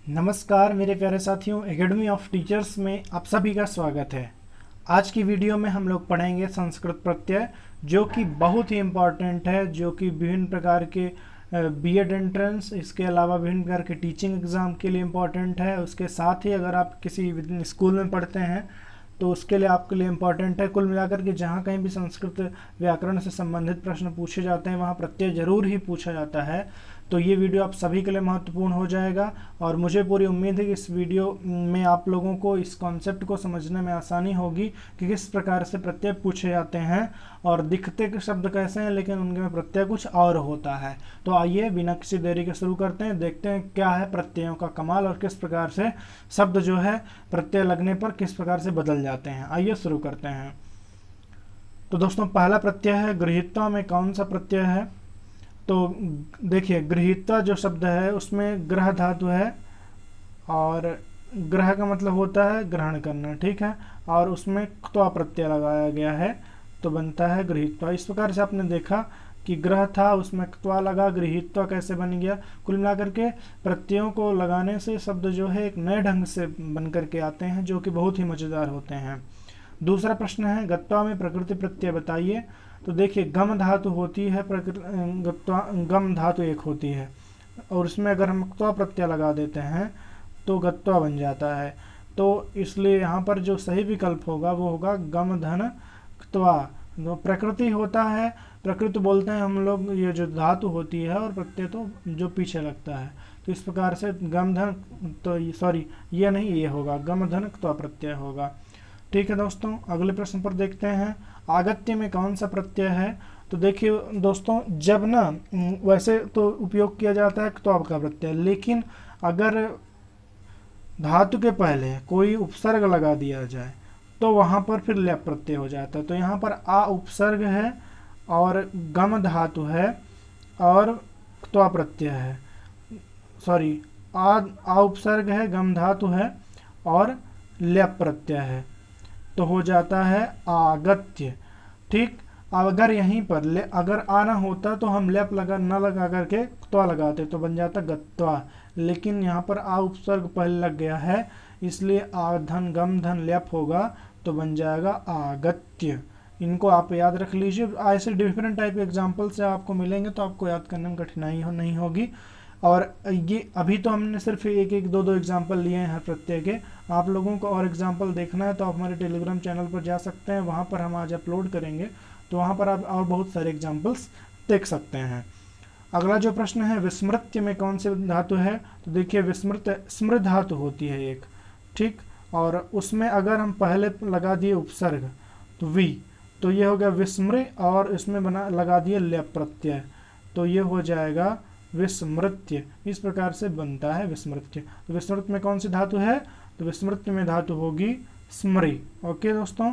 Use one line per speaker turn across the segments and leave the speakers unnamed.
नमस्कार मेरे प्यारे साथियों, एकेडमी ऑफ टीचर्स में आप सभी का स्वागत है। आज की वीडियो में हम लोग पढ़ेंगे संस्कृत प्रत्यय, जो कि बहुत ही इम्पॉर्टेंट है, जो कि विभिन्न प्रकार के बीएड एंट्रेंस, इसके अलावा विभिन्न प्रकार के टीचिंग एग्ज़ाम के लिए इम्पॉर्टेंट है। उसके साथ ही अगर आप किसी स्कूल में पढ़ते हैं तो उसके लिए आपके लिए इम्पॉर्टेंट है। कुल मिलाकर के जहाँ कहीं भी संस्कृत व्याकरण से संबंधित प्रश्न पूछे जाते हैं वहाँ प्रत्यय जरूर ही पूछा जाता है। तो ये वीडियो आप सभी के लिए महत्वपूर्ण हो जाएगा और मुझे पूरी उम्मीद है कि इस वीडियो में आप लोगों को इस कॉन्सेप्ट को समझने में आसानी होगी कि किस प्रकार से प्रत्यय पूछे जाते हैं और दिखते के शब्द कैसे हैं लेकिन उनके में प्रत्यय कुछ और होता है। तो आइए बिना किसी देरी के शुरू करते हैं, देखते हैं क्या है प्रत्ययों का कमाल और किस प्रकार से शब्द जो है प्रत्यय लगने पर किस प्रकार से बदल जाते हैं। आइए शुरू करते हैं। तो दोस्तों पहला प्रत्यय है गृहीत्वा में कौन सा प्रत्यय है? तो देखिए गृहीत्वा जो शब्द है उसमें ग्रह धातु है और ग्रह का मतलब होता है ग्रहण करना, ठीक है, और उसमें क्त्वा प्रत्यय लगाया गया है तो बनता है गृहीत्वा। इस प्रकार से आपने देखा कि ग्रह था उसमें क्त्वा लगा, गृहीत्वा कैसे बन गया। कुल मिलाकर के प्रत्ययों को लगाने से शब्द जो है एक नए ढंग से बन करके आते हैं जो कि बहुत ही मज़ेदार होते हैं। दूसरा प्रश्न है गत्वा में प्रकृति प्रत्यय बताइए। तो देखिए गम धातु होती है, गम धातु एक होती है और उसमें अगर हम क्त्वा प्रत्यय लगा देते हैं तो गत्वा बन जाता है। तो इसलिए यहाँ पर जो सही विकल्प होगा वो होगा गम धन क्त्वा। प्रकृति होता है, प्रकृति बोलते हैं हम लोग ये जो धातु होती है और प्रत्यय तो जो पीछे लगता है। तो इस प्रकार से गम धन, तो सॉरी ये नहीं, ये होगा गम धन क्त्वा प्रत्यय होगा। ठीक है दोस्तों, अगले प्रश्न पर देखते हैं। आगत्य में कौन सा प्रत्यय है? तो देखिए दोस्तों जब ना वैसे तो उपयोग किया जाता है क्त्वा का प्रत्यय, लेकिन अगर धातु के पहले कोई उपसर्ग लगा दिया जाए तो वहां पर फिर लैप प्रत्यय हो जाता है। तो यहाँ पर आ उपसर्ग है और गम धातु है और क्त्वा प्रत्यय है, सॉरी आ उपसर्ग है, गम धातु है और लैप प्रत्यय है तो हो जाता है आगत्य। ठीक, अगर यहीं पर अगर आना होता तो हम लेप न लगा करके क्त्वा लगाते तो बन जाता गत्वा, लेकिन यहाँ पर आ उपसर्ग पहले लग गया है इसलिए आधन गम धन लेप होगा तो बन जाएगा आगत्य। इनको आप याद रख लीजिए, ऐसे डिफरेंट टाइप के एग्जाम्पल से आपको मिलेंगे तो आपको याद करने में कठिनाई नहीं होगी। और ये अभी तो हमने सिर्फ एक एक दो दो एग्जाम्पल लिए हैं हर प्रत्यय के। आप लोगों को और एग्जाम्पल देखना है तो आप हमारे टेलीग्राम चैनल पर जा सकते हैं, वहाँ पर हम आज अपलोड करेंगे तो वहाँ पर आप और बहुत सारे एग्जाम्पल्स देख सकते हैं। अगला जो प्रश्न है विस्मृत्य में कौन से धातु है? तो देखिए विस्मृत स्मृत धातु होती है एक, ठीक, और उसमें अगर हम पहले लगा दिए उपसर्ग तो वी, तो ये हो गया विस्मृ, और इसमें बना लगा दिए लेप प्रत्यय तो ये हो जाएगा विस्मृत्य। इस प्रकार से बनता है विस्मृत्य। तो विस्मृत में कौन सी धातु है? तो विस्मृत्य में धातु होगी स्मृ। ओके दोस्तों,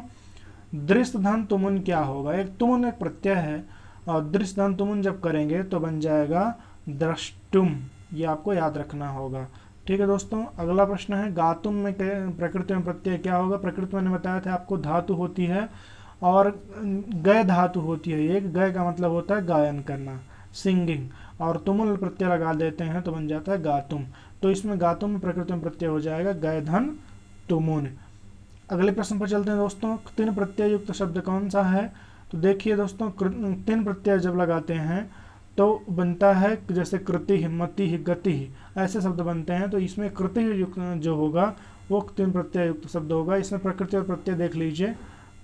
दृष्ट धन तुमुन क्या होगा? एक तुमुन एक प्रत्यय है और दृष्ट धन तुमुन जब करेंगे तो बन जाएगा द्रष्टुम, ये आपको याद रखना होगा। ठीक है दोस्तों, अगला प्रश्न है गातुम में प्रकृति में प्रत्यय क्या होगा? प्रकृति मैंने बताया था आपको धातु होती है और गय धातु होती है एक, गय का मतलब होता है गायन करना, सिंगिंग, और तुमुल प्रत्यय लगा देते हैं तो बन जाता है गातुम। तो इसमें गातुम में प्रकृति में प्रत्यय हो जाएगा गय धन तुमुन। अगले प्रश्न पर चलते हैं दोस्तों, तीन प्रत्यय युक्त शब्द कौन सा है? तो देखिए दोस्तों तीन प्रत्यय जब लगाते हैं तो बनता है जैसे कृति, मति, गति, ऐसे शब्द बनते हैं। तो इसमें कृति युक्त जो होगा वो तीन प्रत्यय युक्त शब्द होगा। इसमें प्रकृति और प्रत्यय देख लीजिए,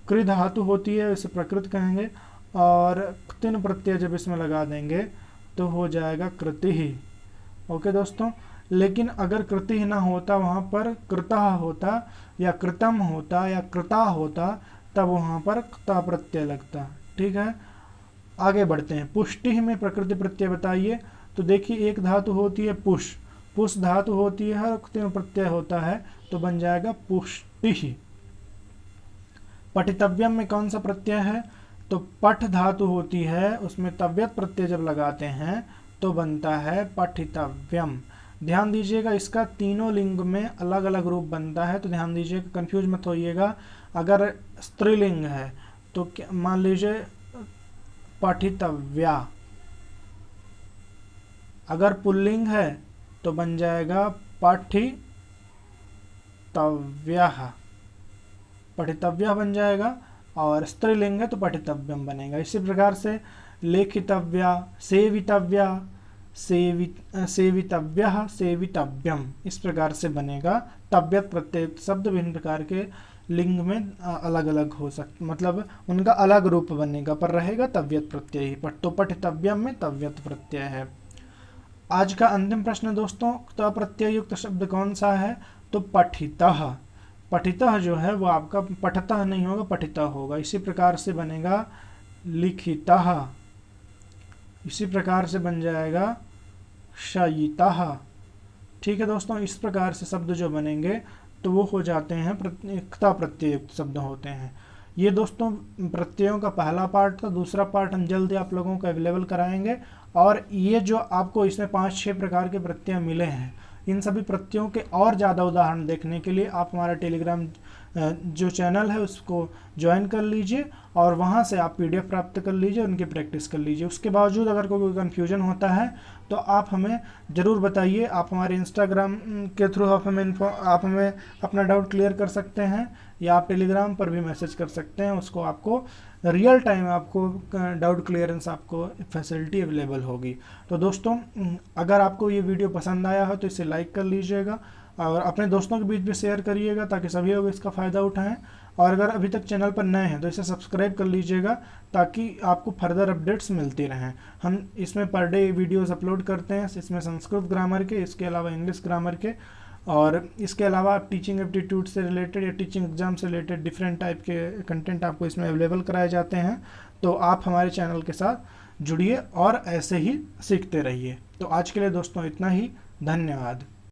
कृ धातु होती है इसे प्रकृत कहेंगे और तीन प्रत्यय जब इसमें लगा देंगे तो हो जाएगा कृति ही। ओके दोस्तों, लेकिन अगर कृति ना होता वहाँ पर कृतः होता या कृतम होता या कृता होता तब वहाँ पर क्ता प्रत्यय लगता। ठीक है, आगे बढ़ते हैं। पुष्टि में प्रकृति प्रत्यय बताइए। तो देखिए एक धातु होती है पुष, पुष धातु होती है और तीन प्रत्यय होता है तो बन जाएगा पुष्टि। पठितव्यम में कौन सा प्रत्यय है? तो पठ धातु होती है, उसमें तव्यत प्रत्यय जब लगाते हैं तो बनता है पठितव्यम। ध्यान दीजिएगा इसका तीनों लिंग में अलग अलग रूप बनता है तो ध्यान दीजिएगा, कंफ्यूज मत होइएगा। अगर स्त्रीलिंग है तो मान लीजिए पठितव्या, अगर पुल्लिंग है तो बन जाएगा पठितव्यः, पठितव्यः बन जाएगा, और स्त्रीलिंग है तो पठितव्यम बनेगा। इसी प्रकार से लेखितव्या, सेवितव्या, सेवितव्यः, सेवितव्यम, इस प्रकार से बनेगा। तव्यत प्रत्यय शब्द विभिन्न प्रकार के लिंग में अलग अलग हो सकते, मतलब उनका अलग रूप बनेगा, पर रहेगा तव्यत प्रत्यय ही। तो पठितव्यम में तव्यत प्रत्यय है। आज का अंतिम प्रश्न दोस्तों, त प्रत्यय युक्त शब्द कौन सा है? तो पठितः। पठितः जो है वो आपका पठतः नहीं होगा, पठितः होगा। इसी प्रकार से बनेगा लिखितः, इसी प्रकार से बन जाएगा शयितः। ठीक है दोस्तों, इस प्रकार से शब्द जो बनेंगे तो वो हो जाते हैं क्ता प्रत्यय युक्त शब्द होते हैं। ये दोस्तों प्रत्ययों का पहला पार्ट था। दूसरा पार्ट हम जल्दी आप लोगों को अवेलेबल कराएंगे। और ये जो आपको इसमें 5-6 प्रकार के प्रत्यय मिले हैं, इन सभी प्रत्ययों के और ज़्यादा उदाहरण देखने के लिए आप हमारा टेलीग्राम जो चैनल है उसको ज्वाइन कर लीजिए, और वहाँ से आप PDF प्राप्त कर लीजिए, उनकी प्रैक्टिस कर लीजिए। उसके बावजूद अगर कोई कन्फ्यूजन होता है तो आप हमें ज़रूर बताइए। आप हमारे इंस्टाग्राम के थ्रू आप हमें अपना डाउट क्लियर कर सकते हैं, या आप टेलीग्राम पर भी मैसेज कर सकते हैं। उसको आपको रियल टाइम आपको डाउट क्लियरेंस आपको फैसिलिटी अवेलेबल होगी। तो दोस्तों अगर आपको ये वीडियो पसंद आया हो तो इसे लाइक कर लीजिएगा, और अपने दोस्तों के बीच भी शेयर करिएगा ताकि सभी लोग इसका फ़ायदा उठाएं। और अगर अभी तक चैनल पर नए हैं तो इसे सब्सक्राइब कर लीजिएगा ताकि आपको फर्दर अपडेट्स मिलती रहें। हम इसमें पर डे वीडियोस अपलोड करते हैं, इसमें संस्कृत ग्रामर के, इसके अलावा इंग्लिश ग्रामर के, और इसके अलावा आप टीचिंग एप्टीट्यूड से रिलेटेड या टीचिंग एग्जाम से रिलेटेड डिफरेंट टाइप के कंटेंट आपको इसमें अवेलेबल कराए जाते हैं। तो आप हमारे चैनल के साथ जुड़िए और ऐसे ही सीखते रहिए। तो आज के लिए दोस्तों इतना ही, धन्यवाद।